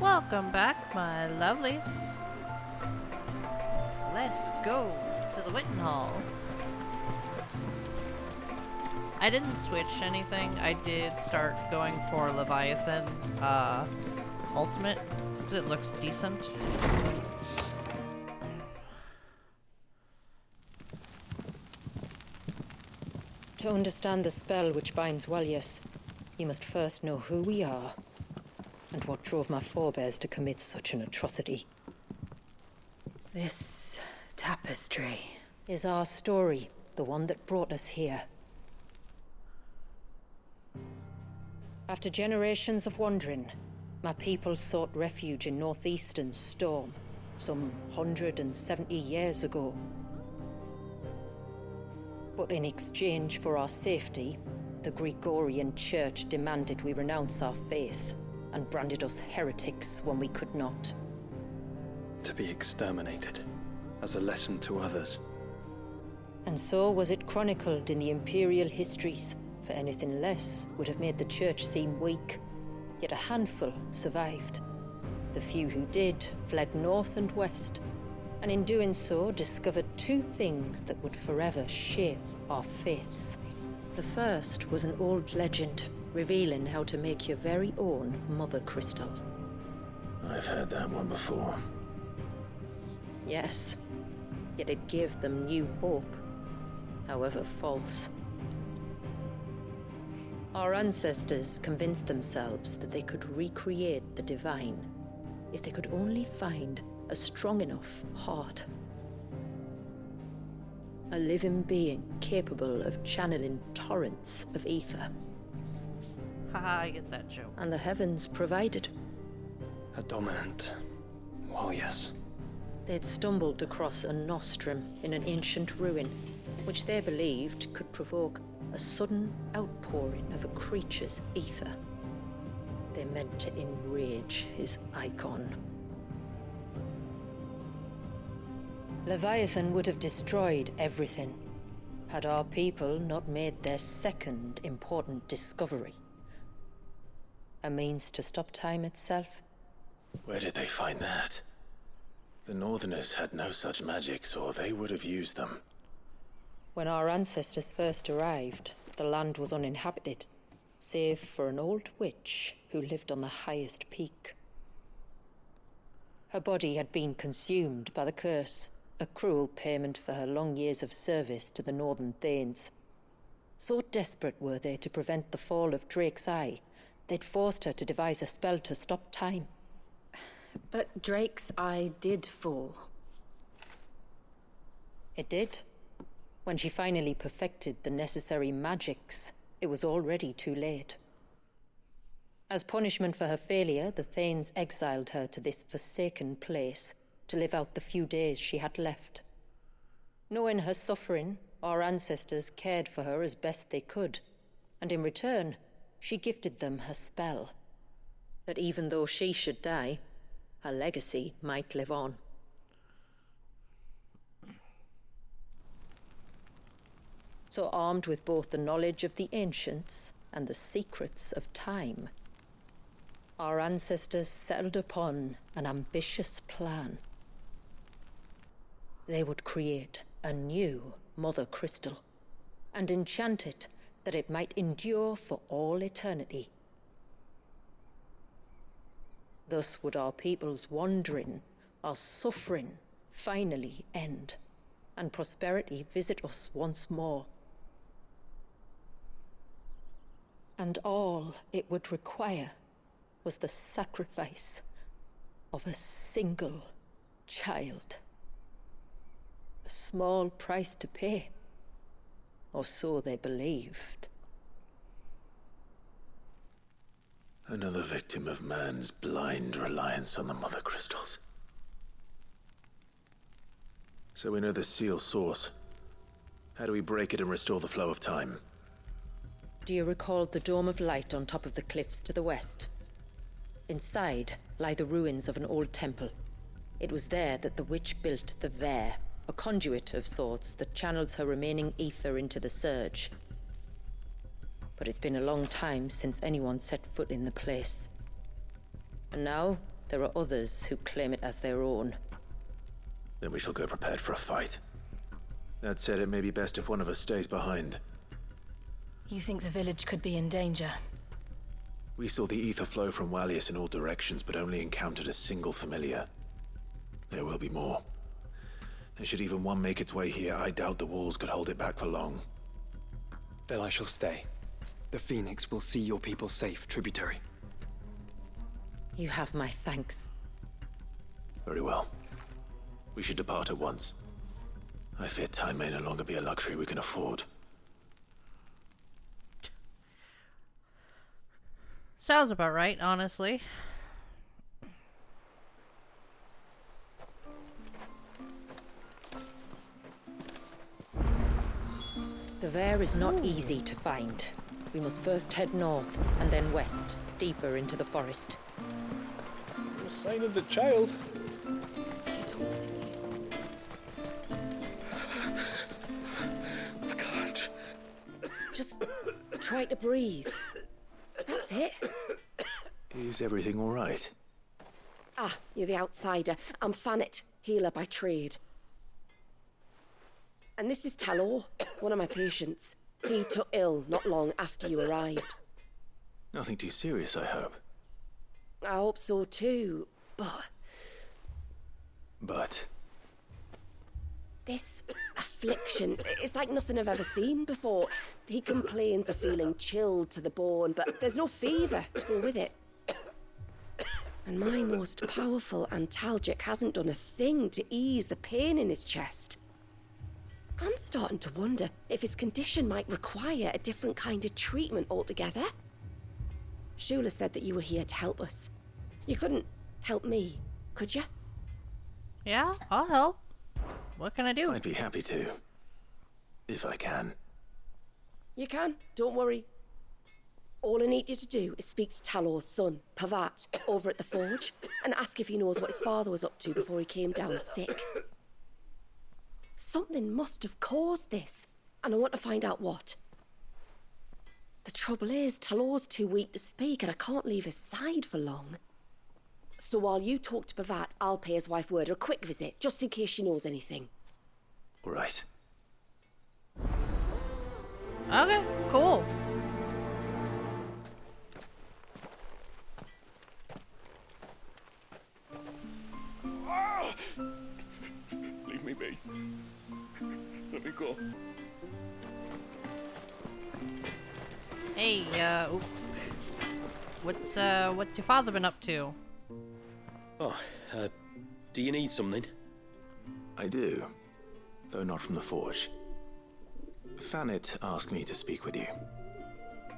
Welcome back, my lovelies. Let's go to the Witten Hall. I didn't switch anything. I did start going for Leviathan's ultimate, because it looks decent. To understand the spell which binds Walyas, you must first know who we are, and what drove my forebears to commit such an atrocity. This tapestry is our story, the one that brought us here. After generations of wandering, my people sought refuge in northeastern Storm, some 170 years ago. But in exchange for our safety, the Gregorian Church demanded we renounce our faith, and branded us heretics when we could not. To be exterminated, as a lesson to others. And so was it chronicled in the Imperial histories, for anything less would have made the Church seem weak. Yet a handful survived. The few who did fled north and west, and in doing so discovered two things that would forever shape our fates. The first was an old legend, revealing how to make your very own Mother Crystal. I've heard that one before. Yes, yet it gave them new hope, however false. Our ancestors convinced themselves that they could recreate the divine if they could only find a strong enough heart. A living being capable of channeling torrents of ether. Haha, I get that joke. And the heavens provided. A dominant. Well, yes. They'd stumbled across a nostrum in an ancient ruin, which they believed could provoke a sudden outpouring of a creature's ether. They meant to enrage his icon. Leviathan would have destroyed everything, had our people not made their second important discovery. A means to stop time itself. Where did they find that? The Northerners had no such magics, or they would have used them. When our ancestors first arrived, the land was uninhabited, save for an old witch who lived on the highest peak. Her body had been consumed by the curse, a cruel payment for her long years of service to the Northern Thanes. So desperate were they to prevent the fall of Drake's Eye, they'd forced her to devise a spell to stop time. But Drake's Eye did fall. It did. When she finally perfected the necessary magics, it was already too late. As punishment for her failure, the Thanes exiled her to this forsaken place to live out the few days she had left. Knowing her suffering, our ancestors cared for her as best they could, and in return, she gifted them her spell. That even though she should die, her legacy might live on. So armed with both the knowledge of the ancients and the secrets of time, our ancestors settled upon an ambitious plan. They would create a new Mother Crystal and enchant it that it might endure for all eternity. Thus would our people's wandering, our suffering, finally end, and prosperity visit us once more. And all it would require was the sacrifice of a single child. A small price to pay, or so they believed. Another victim of man's blind reliance on the Mother Crystals. So we know the seal source. How do we break it and restore the flow of time? Do you recall the dome of light on top of the cliffs to the west? Inside lie the ruins of an old temple. It was there that the witch built the Vare, a conduit of sorts that channels her remaining ether into the surge. But it's been a long time since anyone set foot in the place. And now, there are others who claim it as their own. Then we shall go prepared for a fight. That said, it may be best if one of us stays behind. You think the village could be in danger? We saw the ether flow from Wallius in all directions, but only encountered a single familiar. There will be more. And should even one make its way here, I doubt the walls could hold it back for long. Then I shall stay. The Phoenix will see your people safe, tributary. You have my thanks. Very well. We should depart at once. I fear time may no longer be a luxury we can afford. Sounds about right, honestly. The Vare is not easy to find. We must first head north, and then west, deeper into the forest. No sign of the child. I can't. Just try to breathe. That's it. Is everything all right? Ah, you're the outsider. I'm Fannet, healer by trade. And this is Talor, one of my patients. He took ill not long after you arrived. Nothing too serious, I hope. I hope so too, but But this affliction, it's like nothing I've ever seen before. He complains of feeling chilled to the bone, but there's no fever to go with it. And my most powerful antalgic hasn't done a thing to ease the pain in his chest. I'm starting to wonder if his condition might require a different kind of treatment altogether. Shula said that you were here to help us. You couldn't help me, could you? Yeah, I'll help. What can I do? I'd be happy to. If I can. You can, don't worry. All I need you to do is speak to Talor's son, Pavat, over at the forge, and ask if he knows what his father was up to before he came down sick. Something must have caused this, and I want to find out what. The trouble is, Talor's too weak to speak, and I can't leave his side for long. So while you talk to Pavat, I'll pay his wife word a quick visit, just in case she knows anything. All right. Okay, cool. Leave me be. Let me go. Hey, oop. What's your father been up to? Oh, do you need something? I do. Though not from the forge. Fannet asked me to speak with you.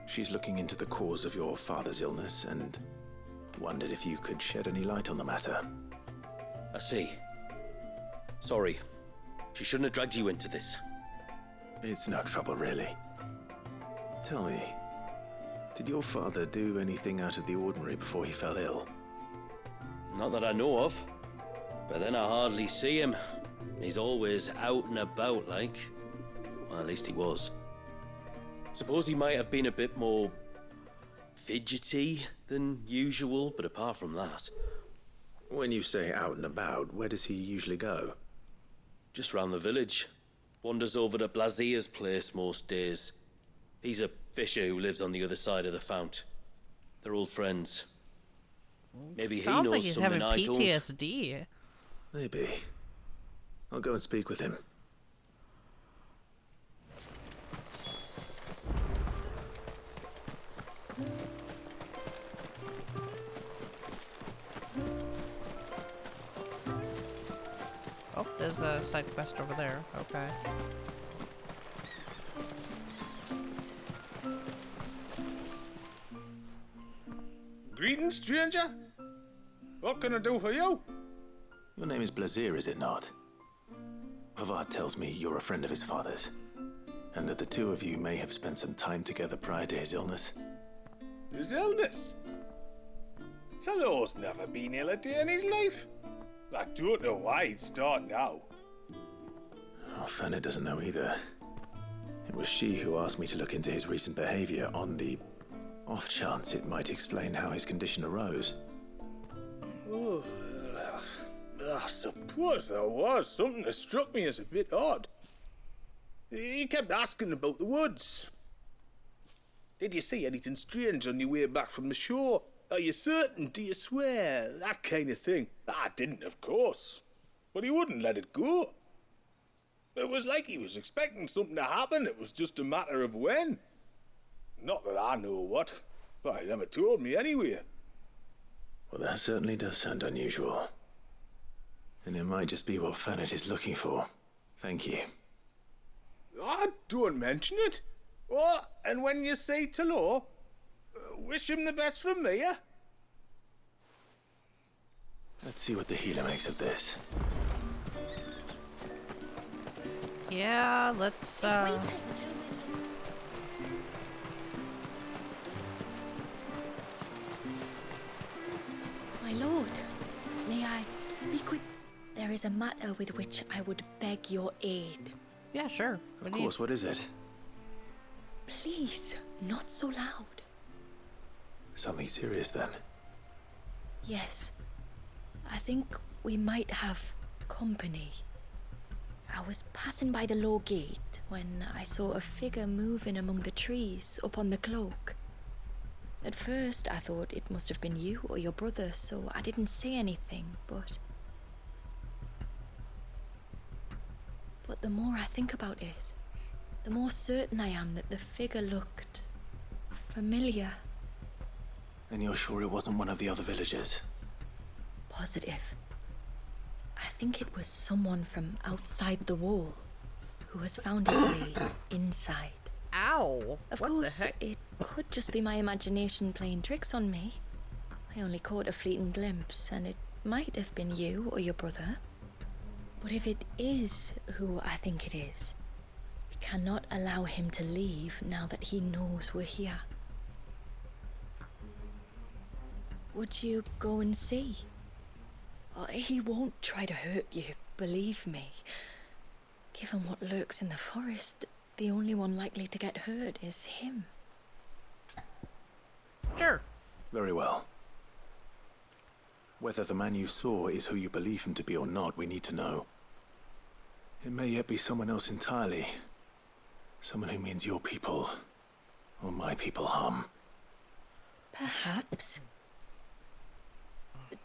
She's looking into the cause of your father's illness and wondered if you could shed any light on the matter. I see. Sorry. She shouldn't have dragged you into this. It's no trouble, really. Tell me, did your father do anything out of the ordinary before he fell ill? Not that I know of. But then I hardly see him. He's always out and about, like. Well, at least he was. Suppose he might have been a bit more fidgety than usual, but apart from that... When you say out and about, where does he usually go? Just round the village. Wanders over to Blazier's place most days. He's a fisher who lives on the other side of the fount. They're old friends. Maybe Sounds he knows like he's something having I don't. PTSD. Maybe. I'll go and speak with him. Oh, there's a side quest over there. Okay. Greetings, stranger. What can I do for you? Your name is Blazier, is it not? Pavad tells me you're a friend of his father's, and that the two of you may have spent some time together prior to his illness. His illness? Talor's never been ill a day in his life. I don't know why he'd start now. Oh, Fanny doesn't know either. It was she who asked me to look into his recent behavior on the off chance it might explain how his condition arose. Oh, I suppose there was something that struck me as a bit odd. He kept asking about the woods. Did you see anything strange on your way back from the shore? Are you certain? Do you swear? That kind of thing. I didn't, of course. But he wouldn't let it go. It was like he was expecting something to happen. It was just a matter of when. Not that I know what. But he never told me anyway. Well, that certainly does sound unusual. And it might just be what Fanet is looking for. Thank you. Ah, don't mention it. Oh, and when you say Talor, wish him the best from me, yeah? Let's see what the healer makes of this. Yeah, let's, My lord, may I speak with... There is a matter with which I would beg your aid. Yeah, sure. Of course, what is it? Please, not so loud. Something serious, then? Yes. I think we might have company. I was passing by the low gate when I saw a figure moving among the trees up on the cloak. At first, I thought it must have been you or your brother, so I didn't say anything, but the more I think about it, the more certain I am that the figure looked familiar. And you're sure it wasn't one of the other villagers? Positive. I think it was someone from outside the wall who has found his way inside. Ow! Of What course, the heck? it could just be my imagination playing tricks on me. I only caught a fleeting glimpse, and it might have been you or your brother. But if it is who I think it is, we cannot allow him to leave now that he knows we're here. Would you go and see? Oh, he won't try to hurt you, believe me. Given what lurks in the forest, the only one likely to get hurt is him. Sure. Very well. Whether the man you saw is who you believe him to be or not, we need to know. It may yet be someone else entirely. Someone who means your people, or my people, harm. Perhaps.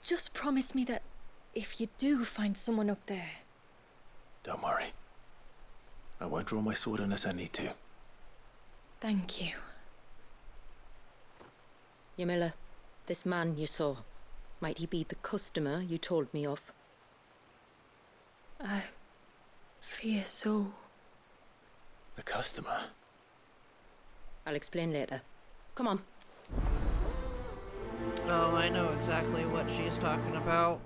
Just promise me that if you do find someone up there... Don't worry. I won't draw my sword unless I need to. Thank you. Ymilla, this man you saw, might he be the customer you told me of? I fear so. The customer? I'll explain later. Come on. Oh, I know exactly what she's talking about.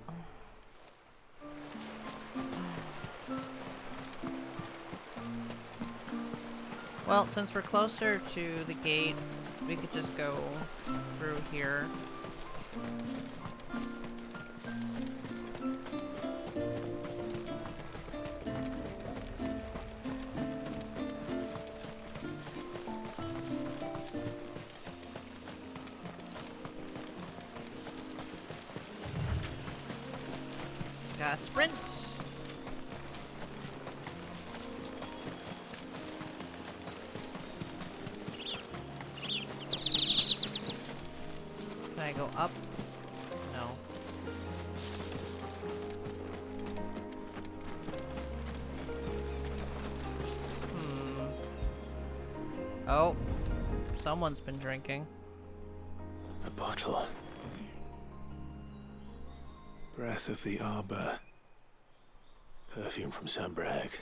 Well, since we're closer to the gate, we could just go through here. Gotta sprint. Can I go up? No. Oh. Someone's been drinking. A bottle. Breath of the Arbor. Perfume from Sambrag.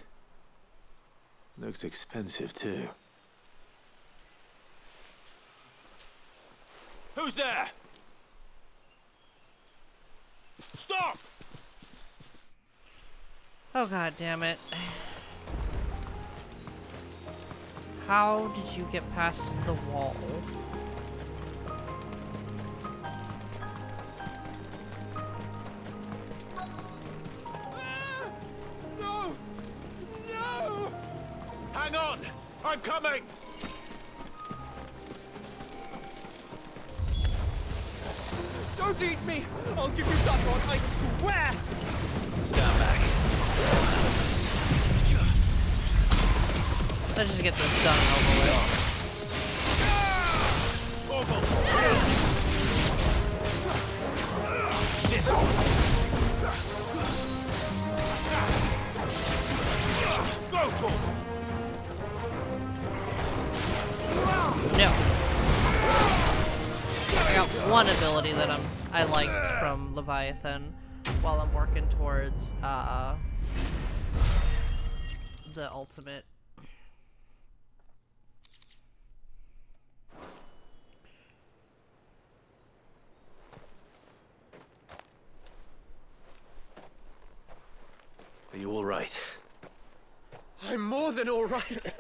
Looks expensive, too. Who's there? Stop! Oh, god damn it. How did you get past the wall? No! No! Hang on! I'm coming! Don't eat me! I'll give you that one, I swear! Stand back. Let's just get this done and over with. This one. Go, Tom. No. I got one ability that I liked from Leviathan while I'm working towards the ultimate. Are you all right? I'm more than all right.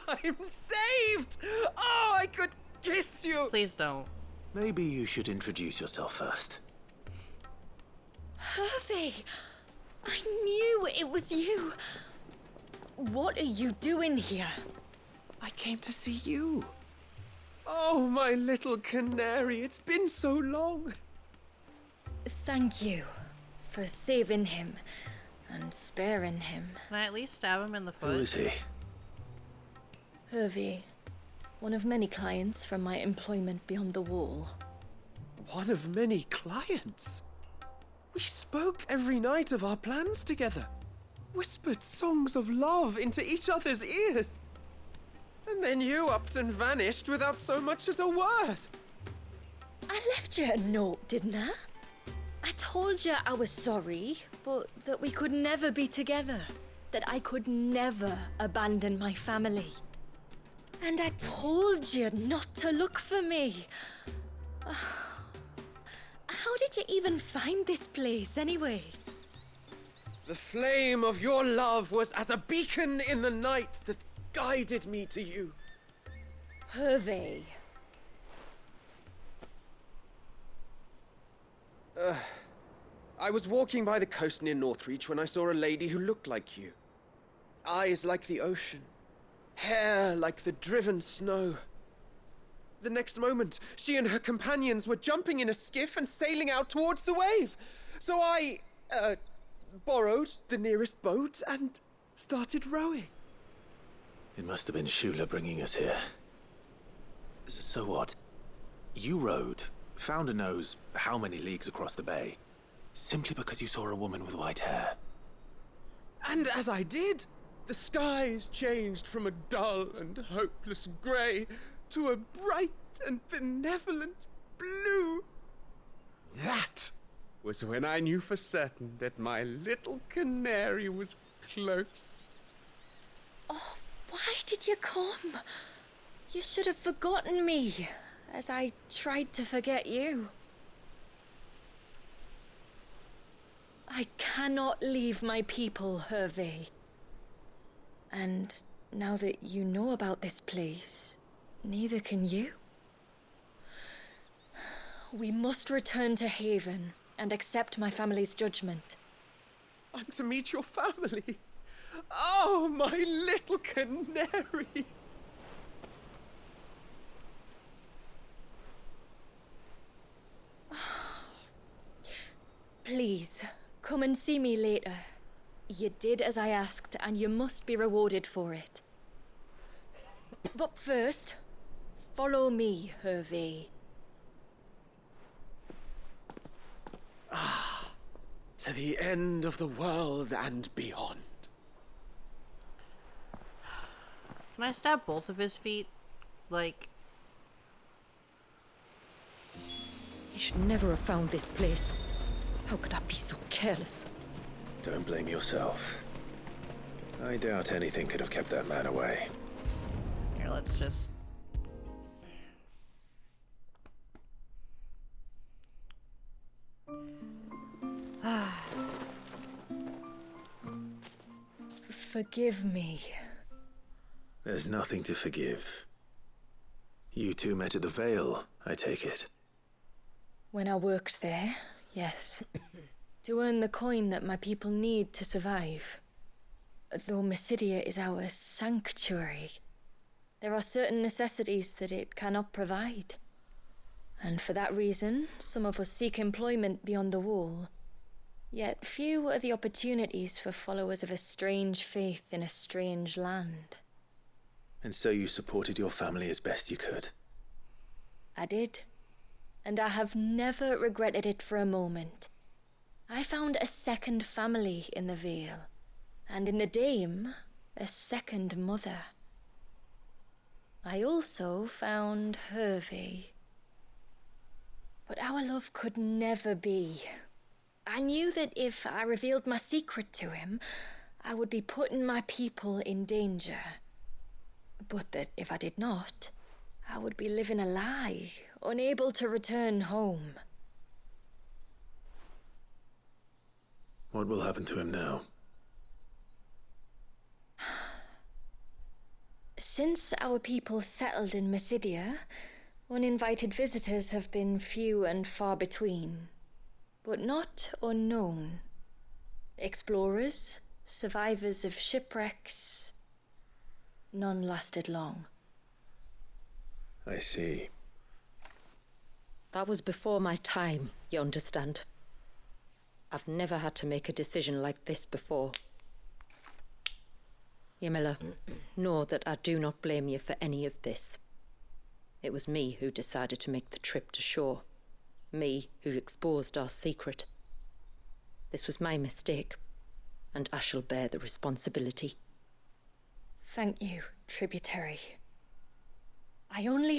I'm saved! Oh, I could kiss you! Please don't. Maybe you should introduce yourself first. Hervey! I knew it was you. What are you doing here? I came to see you. Oh, my little canary, it's been so long. Thank you for saving him and sparing him. Can I at least stab him in the foot? Who is he? Hervey, one of many clients from my employment beyond the wall. One of many clients? We spoke every night of our plans together. Whispered songs of love into each other's ears. And then you upped and vanished without so much as a word. I left you a note, didn't I? I told you I was sorry, but that we could never be together. That I could never abandon my family. And I told you not to look for me. How did you even find this place, anyway? The flame of your love was as a beacon in the night that guided me to you. Hervey. I was walking by the coast near Northreach when I saw a lady who looked like you. Eyes like the ocean. Hair like the driven snow. The next moment, she and her companions were jumping in a skiff and sailing out towards the wave. So I, borrowed the nearest boat and started rowing. It must have been Shula bringing us here. So what? You rowed, found a nose how many leagues across the bay, simply because you saw a woman with white hair. And as I did, the skies changed from a dull and hopeless grey to a bright and benevolent blue. That was when I knew for certain that my little canary was close. Oh, why did you come? You should have forgotten me, as I tried to forget you. I cannot leave my people, Hervey. And now that you know about this place, neither can you. We must return to Haven and accept my family's judgment. I'm to meet your family. Oh, my little canary. Please, come and see me later. You did as I asked, and you must be rewarded for it. But first, follow me, Hervey. To the end of the world and beyond. Can I stab both of his feet? Like... He should never have found this place. How could I be so careless? Don't blame yourself. I doubt anything could have kept that man away. Here, let's just... Forgive me. There's nothing to forgive. You two met at the Vale, I take it. When I worked there, yes. To earn the coin that my people need to survive. Though Mysidia is our sanctuary, there are certain necessities that it cannot provide. And for that reason, some of us seek employment beyond the wall. Yet few are the opportunities for followers of a strange faith in a strange land. And so you supported your family as best you could? I did. And I have never regretted it for a moment. I found a second family in the Vale, and in the Dame, a second mother. I also found Hervey. But our love could never be. I knew that if I revealed my secret to him, I would be putting my people in danger. But that if I did not, I would be living a lie, unable to return home. What will happen to him now? Since our people settled in Mysidia, uninvited visitors have been few and far between, but not unknown. Explorers, survivors of shipwrecks, none lasted long. I see. That was before my time, you understand? I've never had to make a decision like this before. Ymila, know that I do not blame you for any of this. It was me who decided to make the trip to shore. Me who exposed our secret. This was my mistake, and I shall bear the responsibility. Thank you, tributary. I only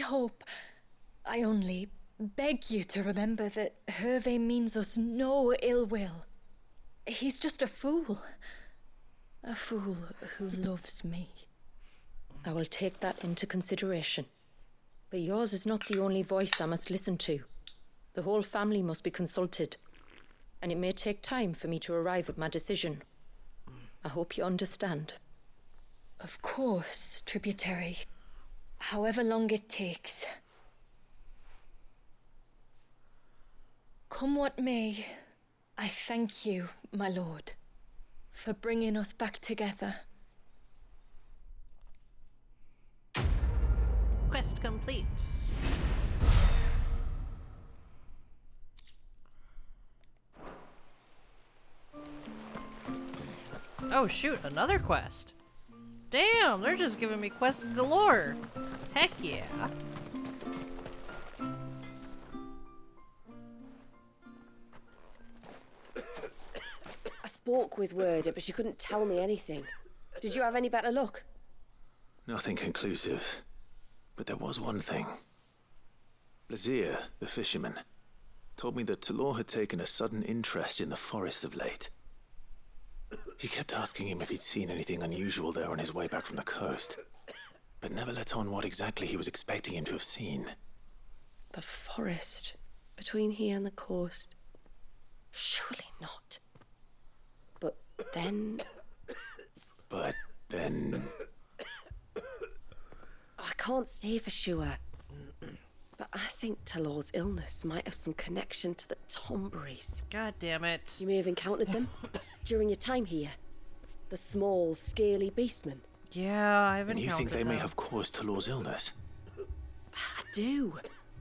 beg you to remember that Hervey means us no ill will. He's just a fool. A fool who loves me. I will take that into consideration. But yours is not the only voice I must listen to. The whole family must be consulted, and it may take time for me to arrive at my decision. I hope you understand. Of course, tributary. However long it takes. Come what may, I thank you, my lord, for bringing us back together. Quest complete. Oh shoot, another quest. Damn, they're just giving me quests galore. Heck yeah. I spoke with Werder, but she couldn't tell me anything. Did you have any better luck? Nothing conclusive. But there was one thing. Blazir, the fisherman, told me that Talor had taken a sudden interest in the forest of late. He kept asking him if he'd seen anything unusual there on his way back from the coast, but never let on what exactly he was expecting him to have seen. The forest between here and the coast. Surely not. But then... I can't say for sure. But I think Talor's illness might have some connection to the Tomberries. God damn it. You may have encountered them during your time here. The small, scaly beastmen. Yeah, I've encountered them. And you think they may have caused Talor's illness? I do.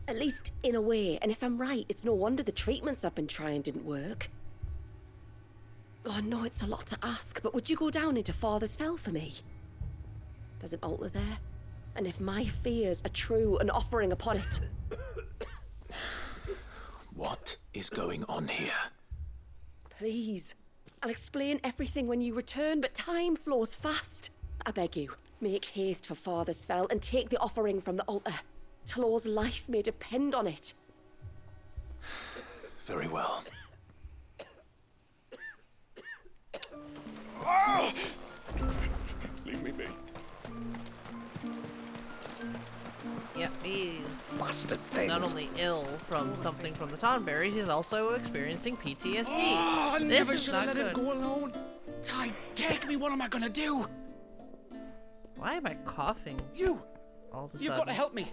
At least in a way. And if I'm right, it's no wonder the treatments I've been trying didn't work. Oh, I know it's a lot to ask, but would you go down into Father's Fell for me? There's an altar there. And if my fears are true, an offering upon it. What is going on here? Please. I'll explain everything when you return, but time flows fast. I beg you, make haste for Father's Fell and take the offering from the altar. Talor's life may depend on it. Very well. Leave me be. Yep, he's Bastard things. not only ill from something from the Tonberries, he's also experiencing PTSD. Oh, I This never is should not have let him good. go alone. Ty, take me. What am I gonna do? Why am I coughing You! all of a You've sudden? got to help me.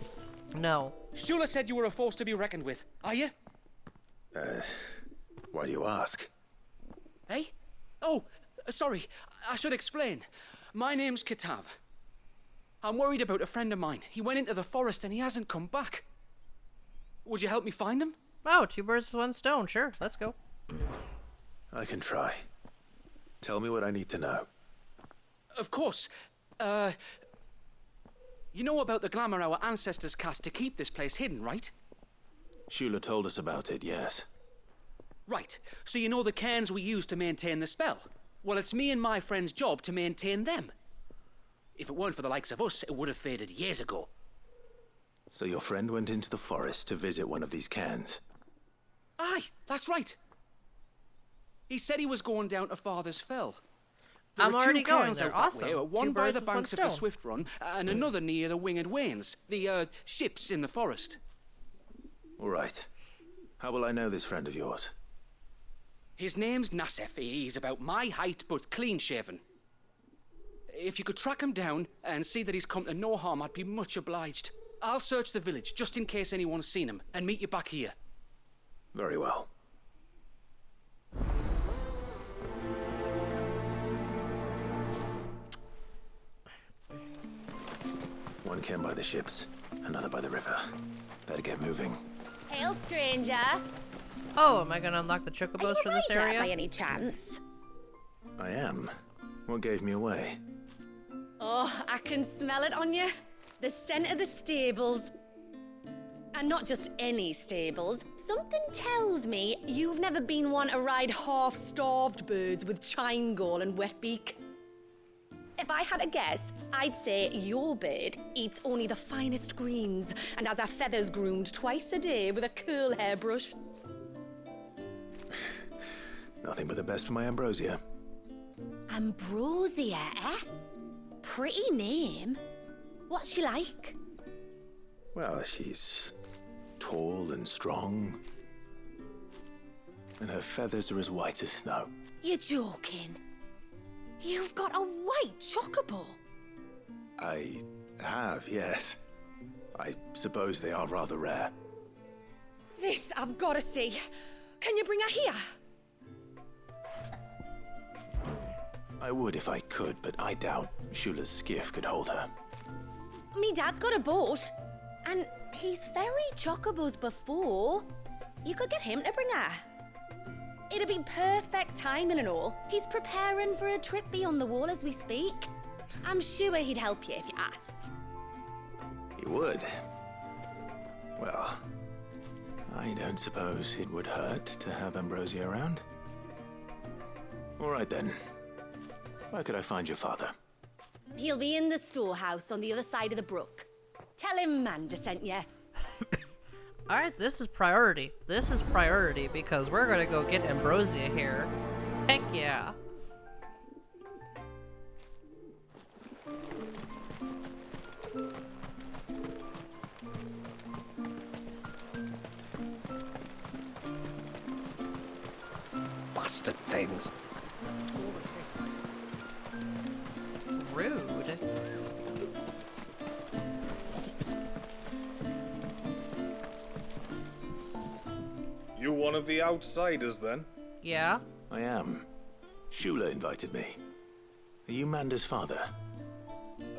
No. Shula said you were a force to be reckoned with. Are you? Why do you ask? Hey? Oh, sorry. I should explain. My name's Kitav. I'm worried about a friend of mine. He went into the forest and he hasn't come back. Would you help me find him? Oh, 2 birds with 1 stone. Sure, let's go. I can try. Tell me what I need to know. Of course. You know about the glamour our ancestors cast to keep this place hidden, right? Shula told us about it, yes. Right. So you know the cairns we use to maintain the spell? Well, it's me and my friend's job to maintain them. If it weren't for the likes of us, it would have faded years ago. So your friend went into the forest to visit one of these cairns? Aye, that's right. He said he was going down to Father's Fell. I'm already going cairns there. out that Awesome. way, one 2 by birds the with 1 banks of the stone. Swift Run, and another near the Winged Wains, the ships in the forest. All right. How will I know this friend of yours? His name's Nassef. He's about my height, but clean-shaven. If you could track him down and see that he's come to no harm, I'd be much obliged. I'll search the village, just in case anyone's seen him, and meet you back here. Very well. One cairn by the ships, another by the river. Better get moving. Hail, stranger. Oh, am I gonna unlock the Are chocobos you for this a rider area? by any chance? I am. What gave me away? Oh, I can smell it on you. The scent of the stables. And not just any stables. Something tells me you've never been one to ride half-starved birds with chine-gall and wet beak. If I had a guess, I'd say your bird eats only the finest greens and has her feathers groomed twice a day with a curl hairbrush. Nothing but the best for my ambrosia. Ambrosia, eh? Pretty name. What's she like? Well, she's tall and strong. And her feathers are as white as snow. You're joking. You've got a white chocobo. I have, yes. I suppose they are rather rare. This I've got to see. Can you bring her here? I would if I could, but I doubt Shula's skiff could hold her. Me dad's got a boat. And he's ferried chocobos before. You could get him to bring her. It'd be perfect timing and all. He's preparing for a trip beyond the wall as we speak. I'm sure he'd help you if you asked. He would. Well, I don't suppose it would hurt to have Ambrosia around. All right then. Where could I find your father? He'll be in the storehouse on the other side of the brook. Tell him Manda sent you. Alright, this is priority. This is priority because we're gonna go get Ambrosia here. Heck yeah. Bastard things. Rude. You one of the outsiders, then? Yeah? I am. Shula invited me. Are you Manda's father?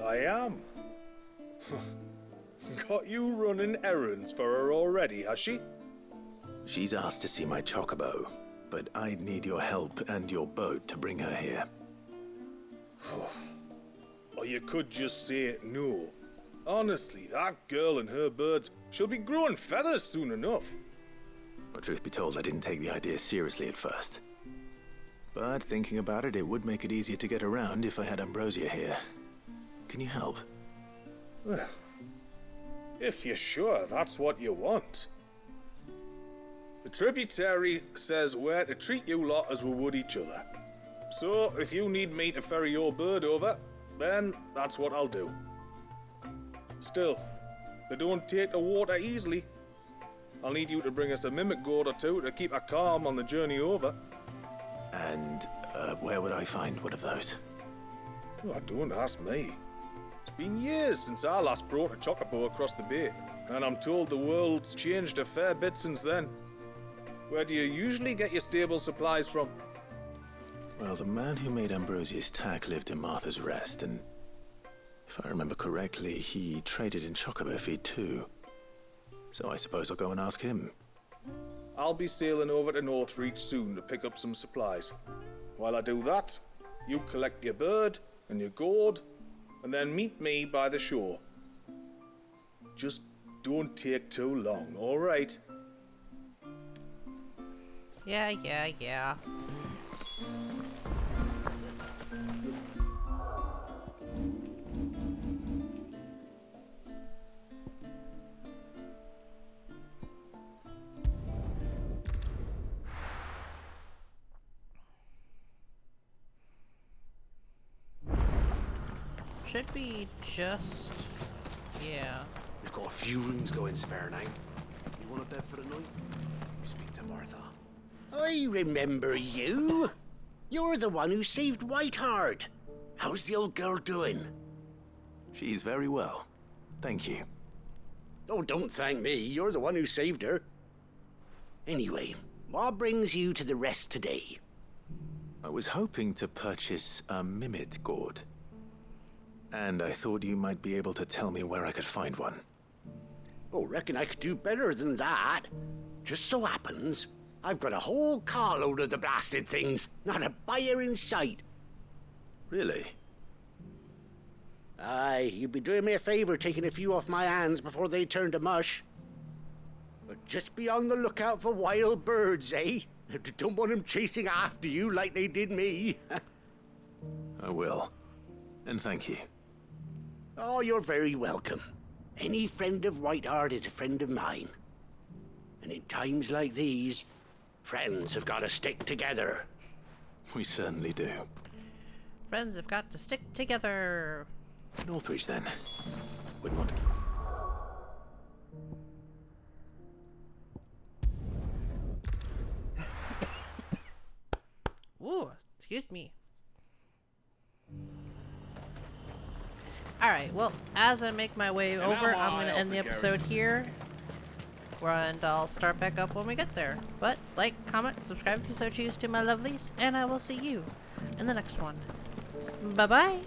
I am. Got you running errands for her already, has she? She's asked to see my chocobo, but I'd need your help and your boat to bring her here. Or you could just say no. Honestly, that girl and her birds, she'll be growing feathers soon enough. Well, truth be told, I didn't take the idea seriously at first. But thinking about it, it would make it easier to get around if I had Ambrosia here. Can you help? Well, if you're sure that's what you want. The tributary says we're to treat you lot as we would each other. So, if you need me to ferry your bird over, then that's what I'll do. Still, they don't take to water easily. I'll need you to bring us a mimic gourd or two to keep her calm on the journey over. And where would I find one of those? Oh, don't ask me. It's been years since I last brought a chocobo across the bay, and I'm told the world's changed a fair bit since then. Where do you usually get your stable supplies from? Well, the man who made Ambrosia's tack lived in Martha's Rest, and if I remember correctly, he traded in chocobo feed too. so I suppose I'll go and ask him. I'll be sailing over to Northreach soon to pick up some supplies. While I do that, you collect your bird and your gourd, and then meet me by the shore. Just don't take too long, all right? Yeah. Should be just... yeah. We've got a few rooms going spare now. You want a bed for the night? You speak to Martha. I remember you. You're the one who saved Whiteheart. How's the old girl doing? She's very well. Thank you. Oh, don't thank me. You're the one who saved her. Anyway, what brings you to the rest today? I was hoping to purchase a mimid gourd. And I thought you might be able to tell me where I could find one. Oh, reckon I could do better than that. Just so happens, I've got a whole carload of the blasted things. Not a buyer in sight. Really? Aye, you'd be doing me a favor taking a few off my hands before they turn to mush. But just be on the lookout for wild birds, eh? Don't want them chasing after you like they did me. I will. And thank you. Oh, you're very welcome. Any friend of Whiteheart is a friend of mine. And in times like these, friends have got to stick together. We certainly do. Friends have got to stick together. Northreach, then. Wouldn't want to... Ooh, excuse me. Alright, well, as I make my way over, I'm going to end the episode here. And I'll start back up when we get there. But, like, comment, subscribe if you so choose to, my lovelies. And I will see you in the next one. Bye-bye.